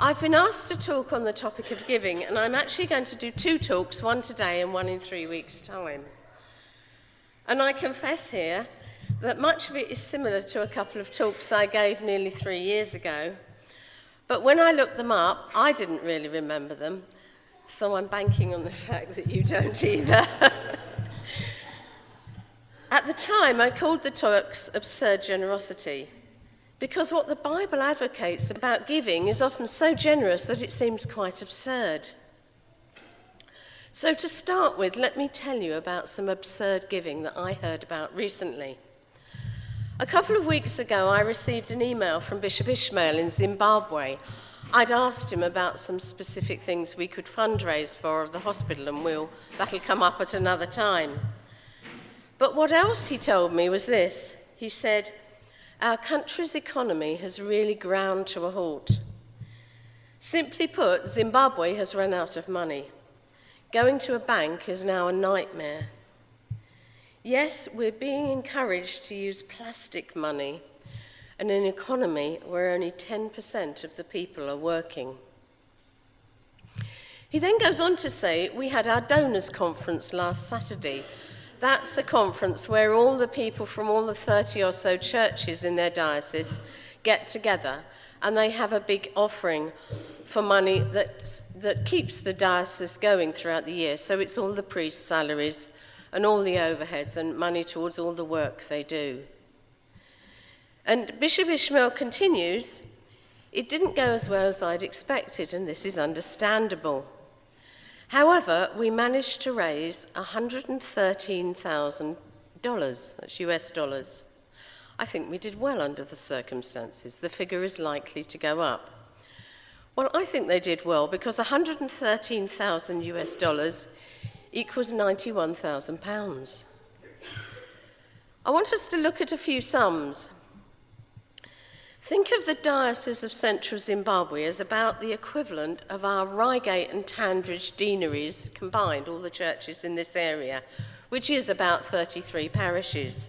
I've been asked to talk on the topic of giving, and I'm actually going to do 2 talks, one today and one in 3 weeks' time. And I confess here that much of it is similar to a couple of talks I gave nearly 3 years ago, but when I looked them up, I didn't really remember them, so I'm banking on the fact that you don't either. At the time, I called the talks Absurd Generosity, because what the Bible advocates about giving is often so generous that it seems quite absurd. So to start with, let me tell you about some absurd giving that I heard about recently. A couple of weeks ago, I received an email from Bishop Ishmael in Zimbabwe. I'd asked him about some specific things we could fundraise for the hospital, and that'll come up at another time. But what else he told me was this. He said, "Our country's economy has really ground to a halt. Simply put, Zimbabwe has run out of money. Going to a bank is now a nightmare. Yes, we're being encouraged to use plastic money in an economy where only 10% of the people are working." He then goes on to say, "We had our donors conference last Saturday. That's a conference where all the people from all the 30 or so churches in their diocese get together, and they have a big offering for money that keeps the diocese going throughout the year. So it's all the priests' salaries and all the overheads and money towards all the work they do." And Bishop Ishmael continues, "It didn't go as well as I'd expected, and this is understandable. However, we managed to raise $113,000, that's US dollars. I think we did well under the circumstances. The figure is likely to go up." Well, I think they did well because $113,000 US dollars equals £91,000. I want us to look at a few sums. Think of the Diocese of Central Zimbabwe as about the equivalent of our Reigate and Tandridge deaneries combined, all the churches in this area, which is about 33 parishes.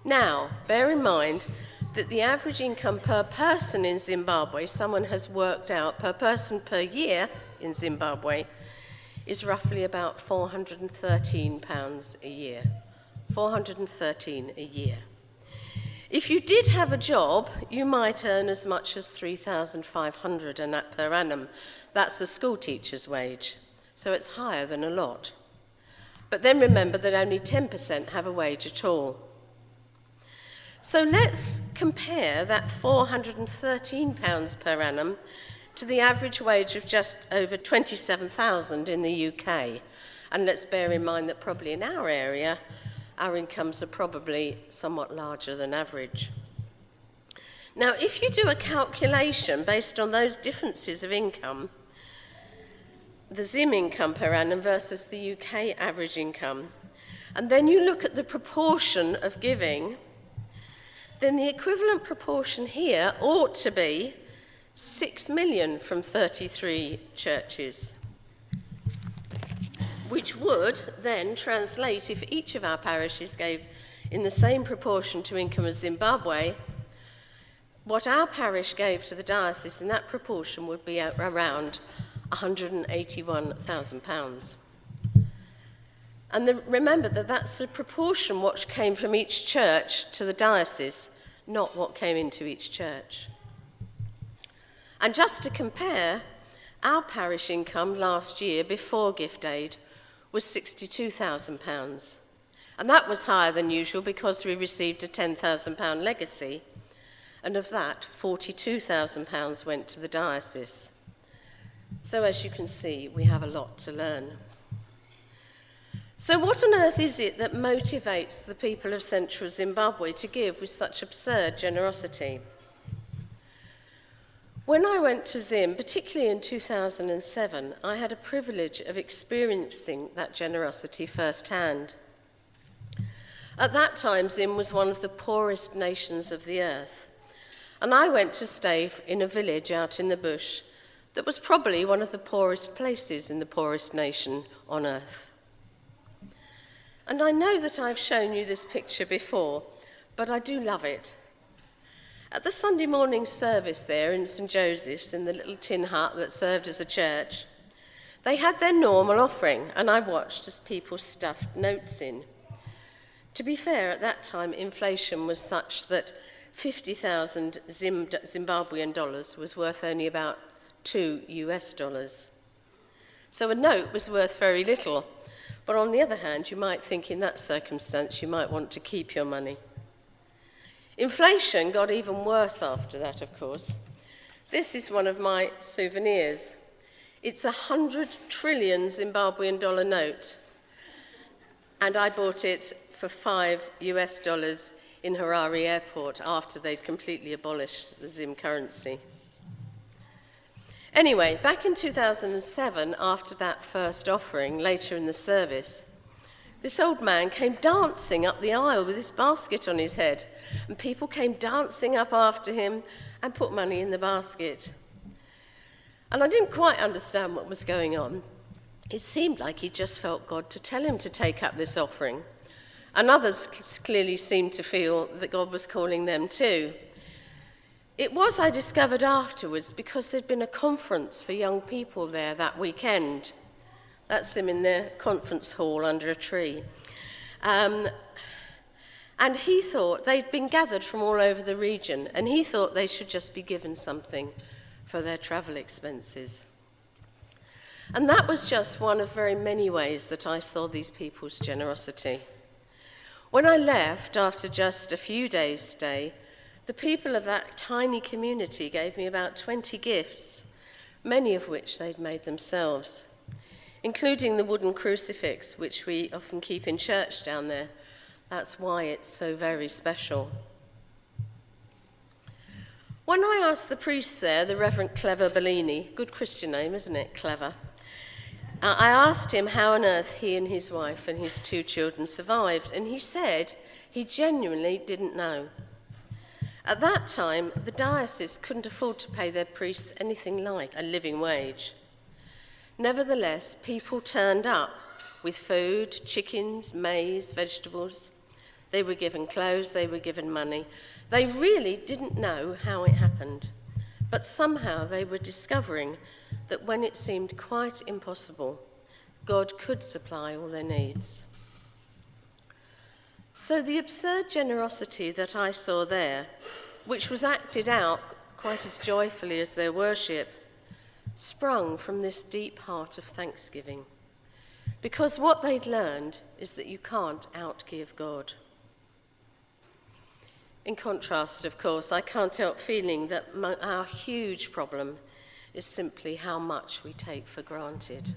Now, bear in mind that the average income per person in Zimbabwe, someone has worked out per person per year in Zimbabwe, is roughly about £413 a year. 413 a year. If you did have a job, you might earn as much as $3,500 per annum. That's a school teacher's wage, so it's higher than a lot. But then remember that only 10% have a wage at all. So let's compare that £413 per annum to the average wage of just over 27,000 in the UK. And let's bear in mind that probably in our area, our incomes are probably somewhat larger than average. Now, if you do a calculation based on those differences of income, the Zim income per annum versus the UK average income, and then you look at the proportion of giving, then the equivalent proportion here ought to be 6 million from 33 churches, which would then translate, if each of our parishes gave in the same proportion to income as Zimbabwe, what our parish gave to the diocese in that proportion would be around £181,000. And remember that that's the proportion what came from each church to the diocese, not what came into each church. And just to compare, our parish income last year before gift aid was £62,000. And that was higher than usual because we received a £10,000 legacy, and of that, £42,000 went to the diocese. So as you can see, we have a lot to learn. So what on earth is it that motivates the people of central Zimbabwe to give with such absurd generosity? When I went to Zim, particularly in 2007, I had a privilege of experiencing that generosity firsthand. At that time, Zim was one of the poorest nations of the earth, and I went to stay in a village out in the bush that was probably one of the poorest places in the poorest nation on earth. And I know that I've shown you this picture before, but I do love it. At the Sunday morning service there in St. Joseph's, in the little tin hut that served as a church, they had their normal offering, and I watched as people stuffed notes in. To be fair, at that time, inflation was such that 50,000 Zimbabwean dollars was worth only about $2 US. So a note was worth very little, but on the other hand, you might think in that circumstance you might want to keep your money. Inflation got even worse after that, of course. This is one of my souvenirs. It's 100 trillion Zimbabwean dollar note, and I bought it for $5 US in Harare airport after they'd completely abolished the Zim currency. Anyway, back in 2007, after that first offering, later in the service, this old man came dancing up the aisle with his basket on his head, and people came dancing up after him and put money in the basket. And I didn't quite understand what was going on. It seemed like he just felt God to tell him to take up this offering. And others clearly seemed to feel that God was calling them too. It was, I discovered afterwards, because there'd been a conference for young people there that weekend. That's them in their conference hall under a tree. And he thought they'd been gathered from all over the region, and he thought they should just be given something for their travel expenses. And that was just one of very many ways that I saw these people's generosity. When I left after just a few days' stay, the people of that tiny community gave me about 20 gifts, many of which they'd made themselves, including the wooden crucifix, which we often keep in church down there. That's why it's so very special. When I asked the priest there, the Reverend Clever Bellini, good Christian name, isn't it, Clever? I asked him how on earth he and his wife and his 2 children survived, and he said he genuinely didn't know. At that time, the diocese couldn't afford to pay their priests anything like a living wage. Nevertheless, people turned up with food, chickens, maize, vegetables. They were given clothes, they were given money. They really didn't know how it happened, but somehow they were discovering that when it seemed quite impossible, God could supply all their needs. So the absurd generosity that I saw there, which was acted out quite as joyfully as their worship, sprung from this deep heart of thanksgiving, because what they'd learned is that you can't outgive God. In contrast, of course, I can't help feeling that our huge problem is simply how much we take for granted.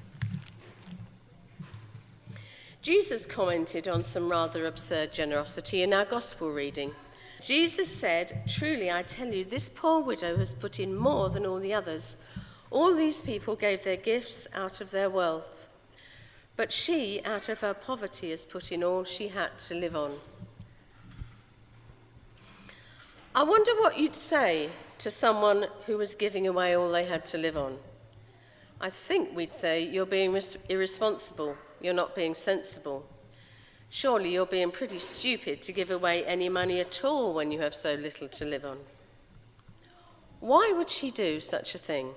Jesus commented on some rather absurd generosity in our gospel reading. Jesus said, "Truly, I tell you, this poor widow has put in more than all the others. All these people gave their gifts out of their wealth, but she, out of her poverty, has put in all she had to live on." I wonder what you'd say to someone who was giving away all they had to live on. I think we'd say, "You're being irresponsible, you're not being sensible. Surely you're being pretty stupid to give away any money at all when you have so little to live on." Why would she do such a thing?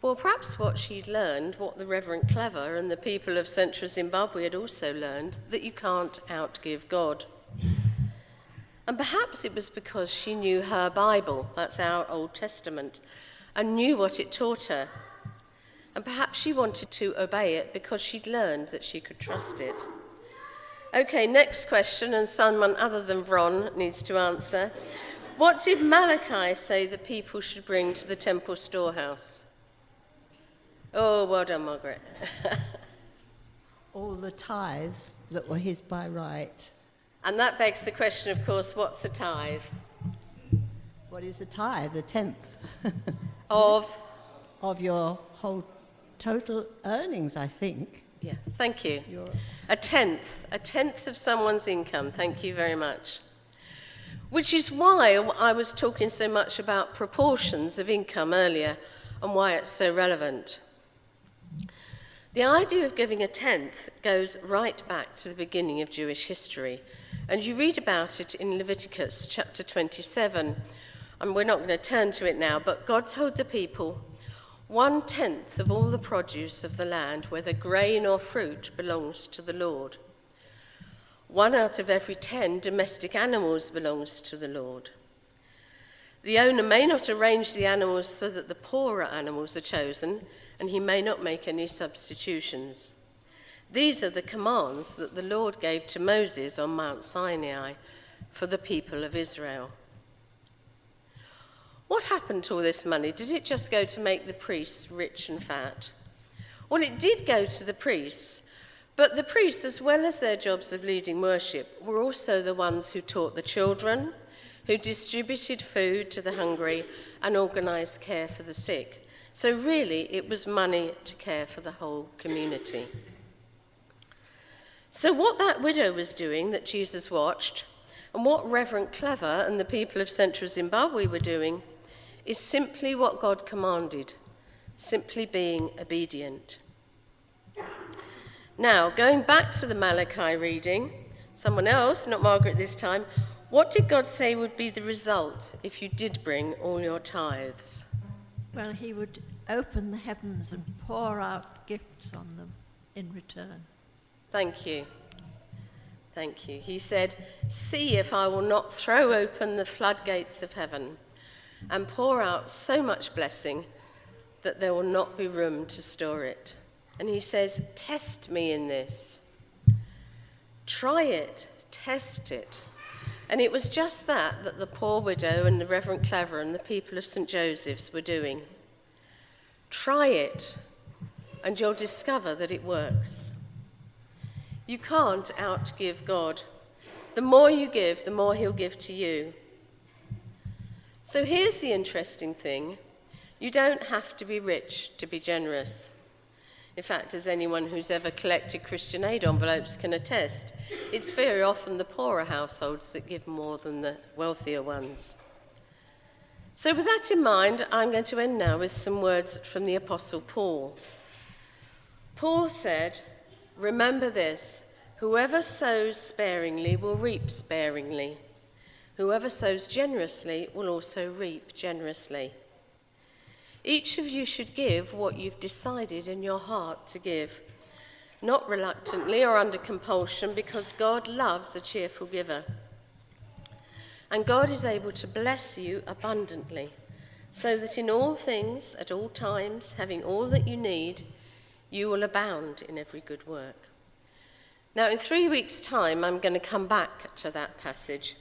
Well, perhaps what she'd learned, what the Reverend Clever and the people of central Zimbabwe had also learned, that you can't outgive God. And perhaps it was because she knew her Bible, that's our Old Testament, and knew what it taught her. And perhaps she wanted to obey it because she'd learned that she could trust it. Okay, next question, and someone other than Vron needs to answer. What did Malachi say that people should bring to the temple storehouse? Oh, well done, Margaret. All the tithes that were his by right. And that begs the question, of course, what's a tithe? What is a tithe? A tenth. Of your whole total earnings, I think. Yeah, thank you. A tenth of someone's income. Thank you very much. Which is why I was talking so much about proportions of income earlier and why it's so relevant. The idea of giving a tenth goes right back to the beginning of Jewish history, And you read about it in Leviticus chapter 27. And we're not going to turn to it now, but God told the people, 1/10 of all the produce of the land, whether grain or fruit, belongs to the Lord. 1 out of every 10 domestic animals belongs to the Lord. The owner may not arrange the animals so that the poorer animals are chosen, and he may not make any substitutions. These are the commands that the Lord gave to Moses on Mount Sinai for the people of Israel. What happened to all this money? Did it just go to make the priests rich and fat? Well, it did go to the priests, but the priests, as well as their jobs of leading worship, were also the ones who taught the children, who distributed food to the hungry, and organised care for the sick. So really, it was money to care for the whole community. So what that widow was doing that Jesus watched, and what Reverend Clever and the people of Central Zimbabwe were doing, is simply what God commanded, simply being obedient. Now, going back to the Malachi reading, someone else, not Margaret this time, what did God say would be the result if you did bring all your tithes? Well, he would open the heavens and pour out gifts on them in return. Thank you. Thank you. He said, "See if I will not throw open the floodgates of heaven and pour out so much blessing that there will not be room to store it." And he says, "Test me in this. Try it, test it." And it was just that the poor widow and the Reverend Clever and the people of St. Joseph's were doing. Try it, and you'll discover that it works. You can't outgive God. The more you give, the more he'll give to you. So here's the interesting thing. You don't have to be rich to be generous. In fact, as anyone who's ever collected Christian aid envelopes can attest, it's very often the poorer households that give more than the wealthier ones. So with that in mind, I'm going to end now with some words from the Apostle Paul. Paul said, "Remember this, whoever sows sparingly will reap sparingly. Whoever sows generously will also reap generously. Each of you should give what you've decided in your heart to give, not reluctantly or under compulsion, because God loves a cheerful giver. And God is able to bless you abundantly, so that in all things, at all times, having all that you need, you will abound in every good work." Now, in 3 weeks' time, I'm going to come back to that passage,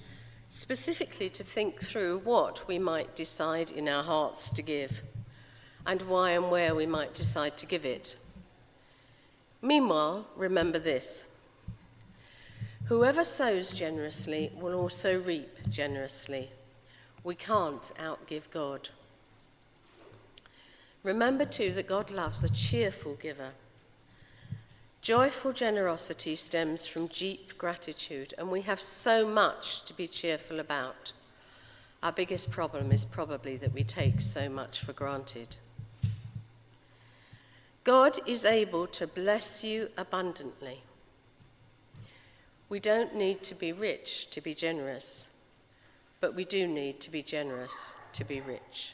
specifically to think through what we might decide in our hearts to give, and why and where we might decide to give it. Meanwhile, remember this. Whoever sows generously will also reap generously. We can't outgive God. Remember too that God loves a cheerful giver. Joyful generosity stems from deep gratitude, and we have so much to be cheerful about. Our biggest problem is probably that we take so much for granted. God is able to bless you abundantly. We don't need to be rich to be generous, but we do need to be generous to be rich.